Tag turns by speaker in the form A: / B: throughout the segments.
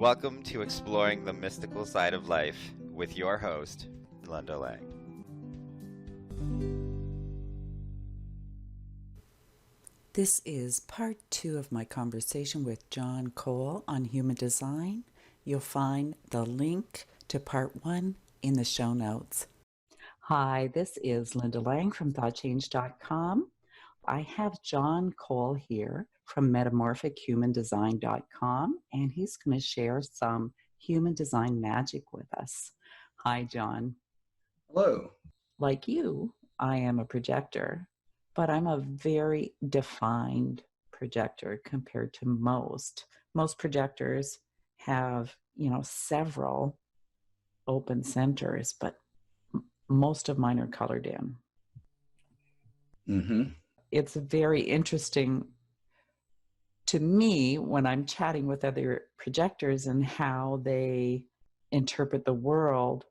A: Welcome to Exploring the Mystical Side of Life with your host, Linda Lang.
B: This is part 2 of my conversation with John Cole on human design. You'll find the link to part 1 in the show notes. Hi, this is Linda Lang from thoughtchange.com. I have John Cole here from metamorphichumandesign.com, and he's going to share some human design magic with us. Hi, John.
C: Hello.
B: Like you, I am a projector, but I'm a very defined projector compared to most. Most projectors have, several open centers, but most of mine are colored in.
C: Mm-hmm.
B: It's very interesting to me when I'm chatting with other projectors and how they interpret the world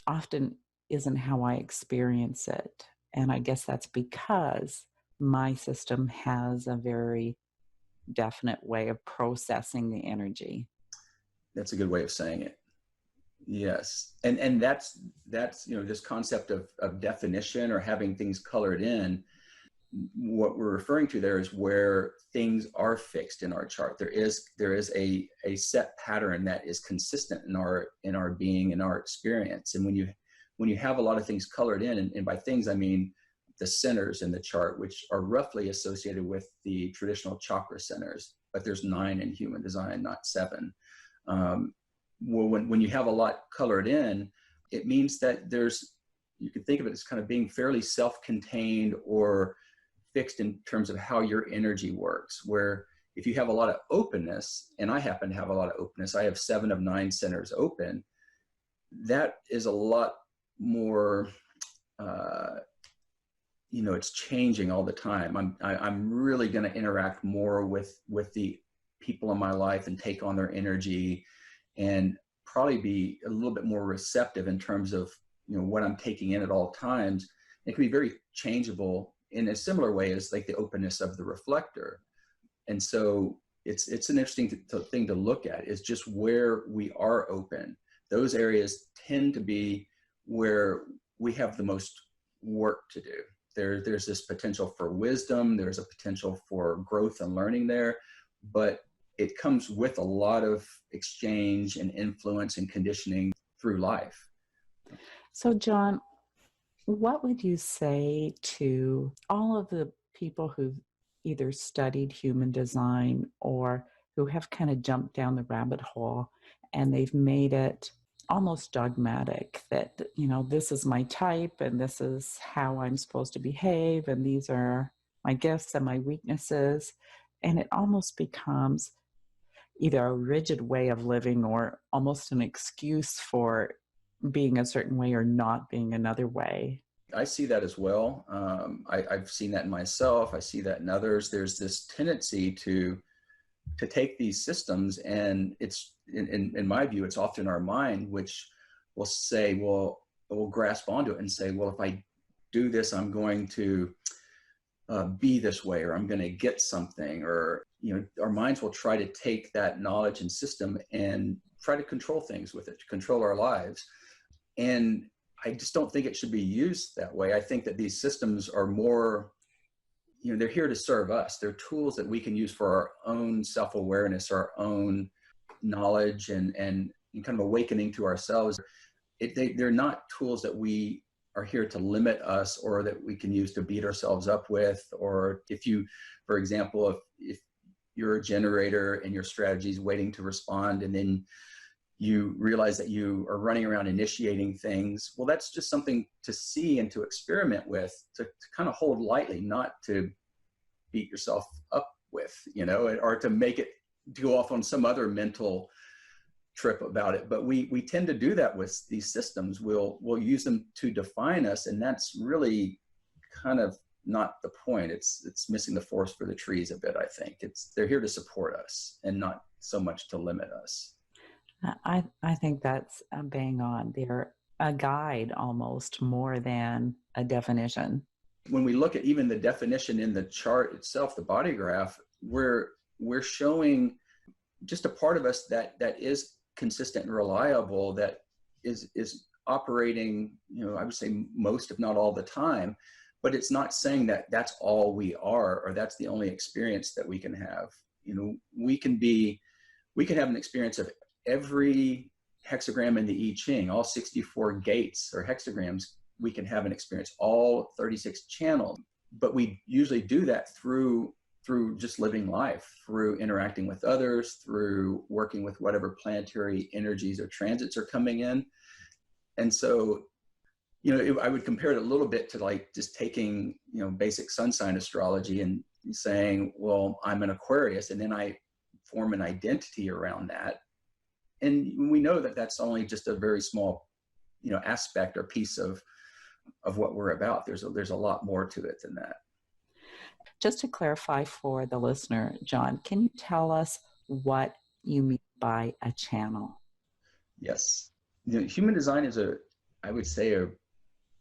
B: often isn't how I experience it. And I guess that's because my system has a very definite way of processing the energy.
C: That's a good way of saying it. Yes. And that's this concept of definition or having things colored in. What we're referring to there is where things are fixed in our chart. There is a set pattern that is consistent in our being, in our experience. And when you have a lot of things colored in, and by things I mean the centers in the chart, which are roughly associated with the traditional chakra centers, but there's 9 in human design, not 7. When you have a lot colored in, it means that you can think of it as kind of being fairly self-contained or fixed in terms of how your energy works, where if you have a lot of openness, and I happen to have a lot of openness, I have 7 of 9 centers open, that is a lot more, it's changing all the time. I'm really going to interact more with the people in my life and take on their energy and probably be a little bit more receptive in terms of, what I'm taking in at all times. It can be very changeable in a similar way as like the openness of the reflector. And so it's an interesting thing to look at, is just where we are open. Those areas tend to be where we have the most work to do. There's this potential for wisdom. There's a potential for growth and learning there, but it comes with a lot of exchange and influence and conditioning through life.
B: So, John, what would you say to all of the people who've either studied human design or who have kind of jumped down the rabbit hole and they've made it almost dogmatic that, this is my type and this is how I'm supposed to behave and these are my gifts and my weaknesses, and it almost becomes either a rigid way of living or almost an excuse for being a certain way or not being another way?
C: I see that as well. I've seen that in myself. I see that in others. There's this tendency to take these systems, and it's in my view, it's often our mind which will say, well, we'll grasp onto it and say, well, if I do this, I'm going to be this way, or I'm going to get something, or our minds will try to take that knowledge and system and try to control things with it, to control our lives. And I just don't think it should be used that way. I think that these systems are more, they're here to serve us. They're tools that we can use for our own self-awareness, our own knowledge, and kind of awakening to ourselves. They're not tools that we are here to limit us or that we can use to beat ourselves up with. Or if you, for example, if you're a generator and your strategy is waiting to respond, and then you realize that you are running around initiating things, well, that's just something to see and to experiment with, to kind of hold lightly, not to beat yourself up with, or to make it go off on some other mental trip about it. But we tend to do that with these systems. We'll use them to define us, and that's really kind of not the point. It's missing the forest for the trees a bit, I think. They're here to support us and not so much to limit us.
B: I think that's bang on. They're a guide almost more than a definition.
C: When we look at even the definition in the chart itself, the body graph, we're showing just a part of us that is consistent and reliable, that is operating, I would say most, if not all the time. But it's not saying that that's all we are, or that's the only experience that we can have. We can have an experience of every hexagram in the I Ching, all 64 gates or hexagrams. We can have an experience, all 36 channels, but we usually do that through just living life, through interacting with others, through working with whatever planetary energies or transits are coming in. And so, I would compare it a little bit to like just taking, basic sun sign astrology and saying, well, I'm an Aquarius, and then I form an identity around that. And we know that that's only just a very small, aspect or piece of what we're about. There's a lot more to it than that.
B: Just to clarify for the listener, John, can you tell us what you mean by a channel?
C: Yes. Human design is I would say, a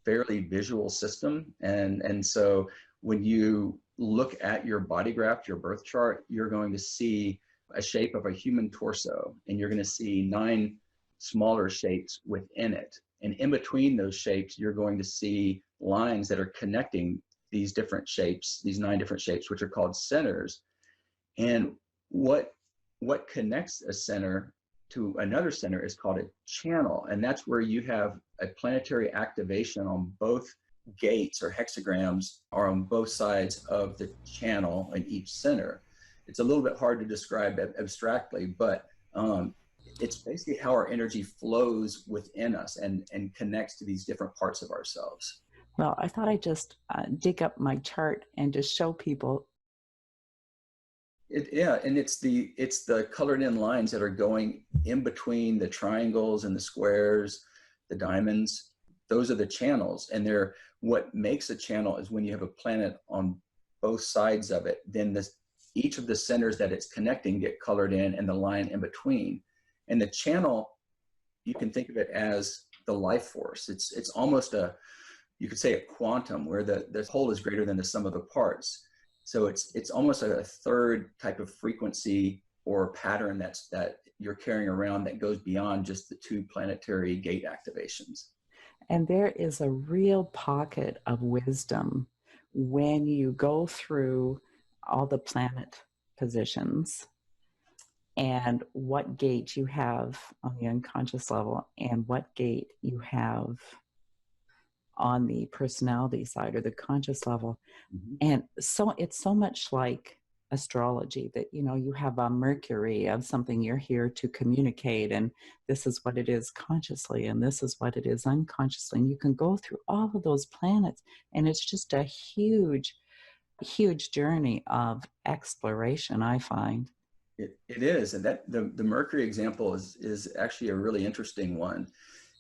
C: fairly visual system. And so when you look at your body graph, your birth chart, you're going to see a shape of a human torso, and you're going to see 9 smaller shapes within it. And in between those shapes, you're going to see lines that are connecting these different shapes, these 9 different shapes, which are called centers. And what connects a center to another center is called a channel. And that's where you have a planetary activation on both gates or hexagrams, or on both sides of the channel in each center. It's a little bit hard to describe abstractly, but it's basically how our energy flows within us and connects to these different parts of ourselves.
B: Well, I thought I'd just dig up my chart and just show people.
C: And it's the colored in lines that are going in between the triangles and the squares, the diamonds. Those are the channels. And what makes a channel is when you have a planet on both sides of it, then each of the centers that it's connecting get colored in, and the line in between. And the channel, you can think of it as the life force. It's almost you could say a quantum, where the whole is greater than the sum of the parts. So it's almost a third type of frequency or pattern that you're carrying around that goes beyond just the 2 planetary gate activations.
B: And there is a real pocket of wisdom when you go through all the planet positions and what gate you have on the unconscious level and what gate you have on the personality side or the conscious level. Mm-hmm. And so it's so much like astrology that, you have a Mercury of something you're here to communicate, and this is what it is consciously, and this is what it is unconsciously. And you can go through all of those planets, and it's just a huge, huge journey of exploration, I find.
C: It is. And that the Mercury example is actually a really interesting one.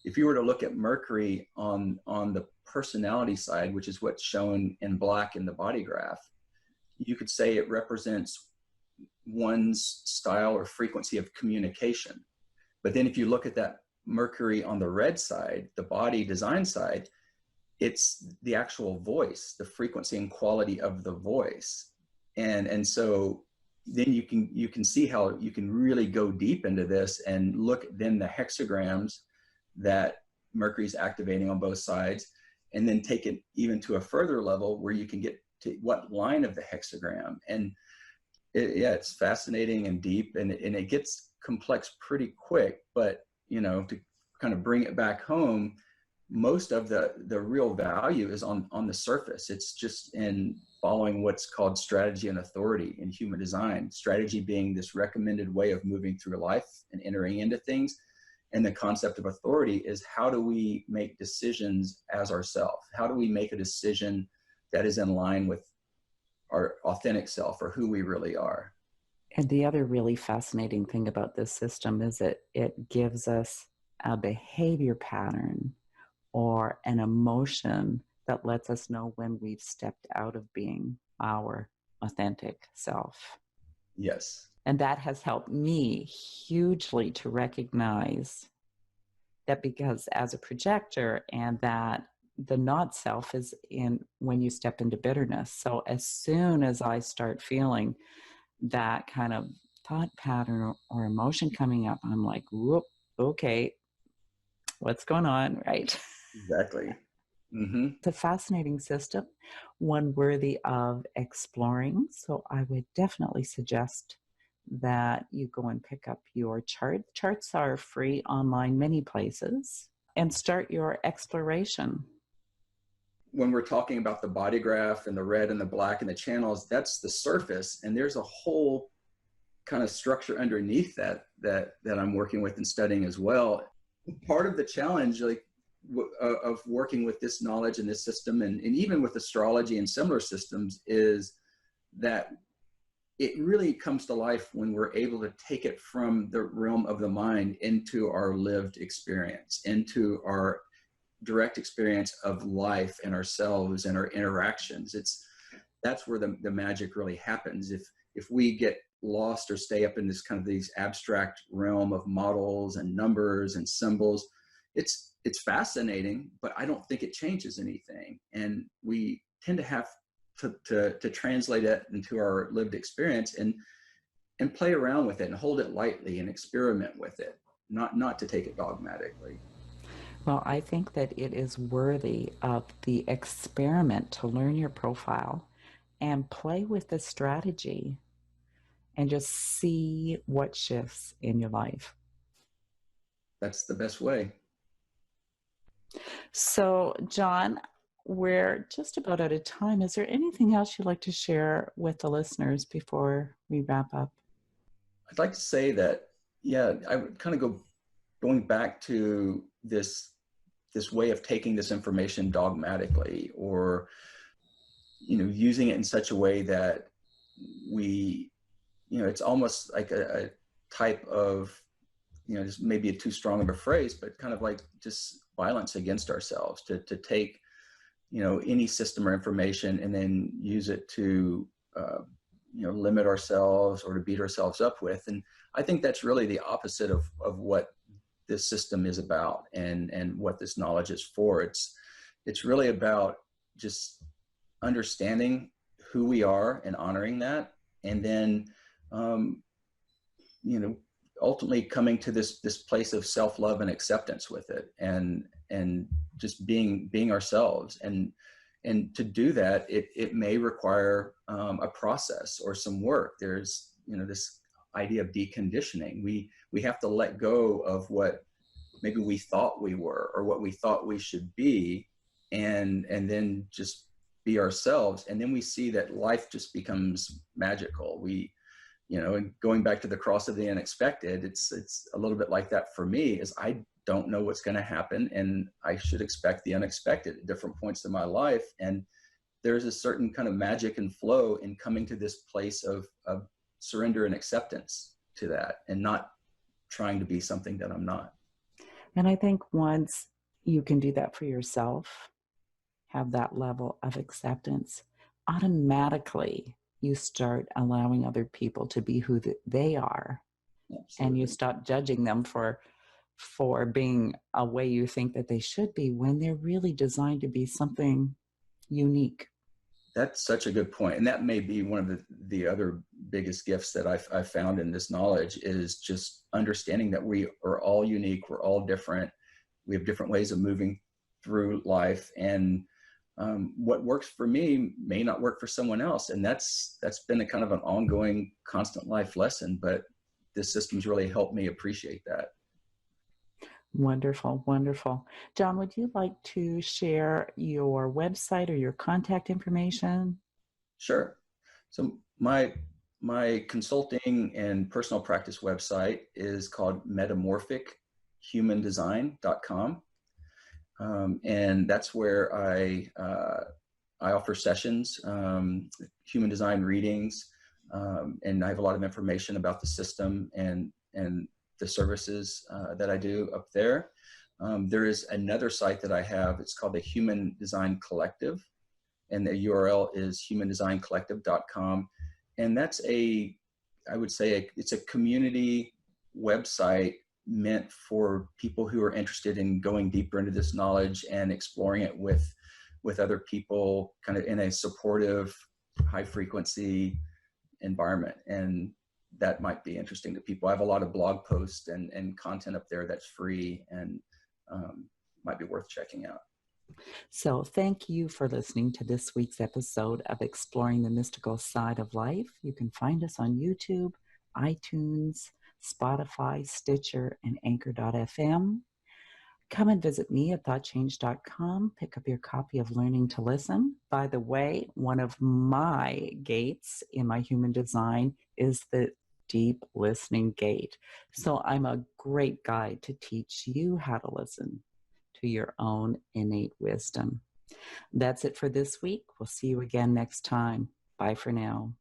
C: If you were to look at Mercury on the personality side, which is what's shown in black in the body graph, you could say it represents one's style or frequency of communication. But then if you look at that Mercury on the red side, the body design side, it's the actual voice, the frequency and quality of the voice. And so then you can see how you can really go deep into this and look at then the hexagrams that Mercury's activating on both sides, and then take it even to a further level where you can get to what line of the hexagram. And it's fascinating and deep, and it gets complex pretty quick. But to kind of bring it back home, most of the real value is on the surface. It's just in following what's called strategy and authority in human design. Strategy being this recommended way of moving through life and entering into things. And the concept of authority is, how do we make decisions as ourselves? How do we make a decision that is in line with our authentic self, or who we really are?
B: And the other really fascinating thing about this system is it gives us a behavior pattern or an emotion that lets us know when we've stepped out of being our authentic self.
C: Yes.
B: And that has helped me hugely to recognize that, because as a projector, and that the not self is in when you step into bitterness. So as soon as I start feeling that kind of thought pattern or emotion coming up, I'm like, whoop, okay, what's going on, right?
C: Exactly. Mm-hmm.
B: It's a fascinating system, one worthy of exploring. So I would definitely suggest that you go and pick up your chart. Charts are free online many places, and start your exploration.
C: When we're talking about the body graph and the red and the black and the channels, that's the surface, and there's a whole kind of structure underneath that I'm working with and studying as well. Part of the challenge, like of working with this knowledge and this system, and even with astrology and similar systems, is that it really comes to life when we're able to take it from the realm of the mind into our lived experience, into our direct experience of life and ourselves and our interactions. That's where the magic really happens. If we get lost or stay up in this kind of these abstract realm of models and numbers and symbols, it's fascinating, but I don't think it changes anything. And we tend to have to translate it into our lived experience and play around with it and hold it lightly and experiment with it, not to take it dogmatically.
B: Well, I think that it is worthy of the experiment to learn your profile and play with the strategy and just see what shifts in your life.
C: That's the best way.
B: So, John, we're just about out of time. Is there anything else you'd like to share with the listeners before we wrap up?
C: I'd like to say that, yeah, I would kind of going back to this way of taking this information dogmatically, or using it in such a way that we, it's almost like a type of, just maybe a too strong of a phrase, but kind of like just violence against ourselves to take any system or information and then use it to limit ourselves or to beat ourselves up with. And I think that's really the opposite of what this system is about, and what this knowledge is for. It's really about just understanding who we are and honoring that, and then ultimately coming to this place of self-love and acceptance with it, and just being ourselves. And to do that, it may require a process or some work. There's this idea of deconditioning. We have to let go of what maybe we thought we were or what we thought we should be, and then just be ourselves. And then we see that life just becomes magical. And going back to the cross of the unexpected, it's a little bit like that for me. Is I don't know what's going to happen, and I should expect the unexpected at different points in my life. And there's a certain kind of magic and flow in coming to this place of surrender and acceptance to that, and not trying to be something that I'm not.
B: And I think once you can do that for yourself, have that level of acceptance, automatically you start allowing other people to be who they are. Absolutely. And you stop judging them for being a way you think that they should be, when they're really designed to be something unique.
C: That's such a good point. And that may be one of the other biggest gifts that I've found in this knowledge, is just understanding that we are all unique. We're all different. We have different ways of moving through life. And what works for me may not work for someone else. And that's been a kind of an ongoing, constant life lesson. But this system's really helped me appreciate that.
B: Wonderful, wonderful. John, would you like to share your website or your contact information?
C: Sure. So my consulting and personal practice website is called metamorphichumandesign.com. And that's where I offer sessions, human design readings, and I have a lot of information about the system and the services that I do up there. There is another site that I have. It's called the Human Design Collective, and the URL is humandesigncollective.com. And that's I would say it's a community website meant for people who are interested in going deeper into this knowledge and exploring it with other people, kind of in a supportive, high frequency environment. And that might be interesting to people. I have a lot of blog posts and content up there that's free and might be worth checking out.
B: So thank you for listening to this week's episode of Exploring the Mystical Side of Life. You can find us on YouTube, iTunes, Spotify, Stitcher, and Anchor.fm. Come and visit me at thoughtchange.com. Pick up your copy of Learning to Listen. By the way, one of my gates in my human design is the deep listening gate. So I'm a great guide to teach you how to listen to your own innate wisdom. That's it for this week. We'll see you again next time. Bye for now.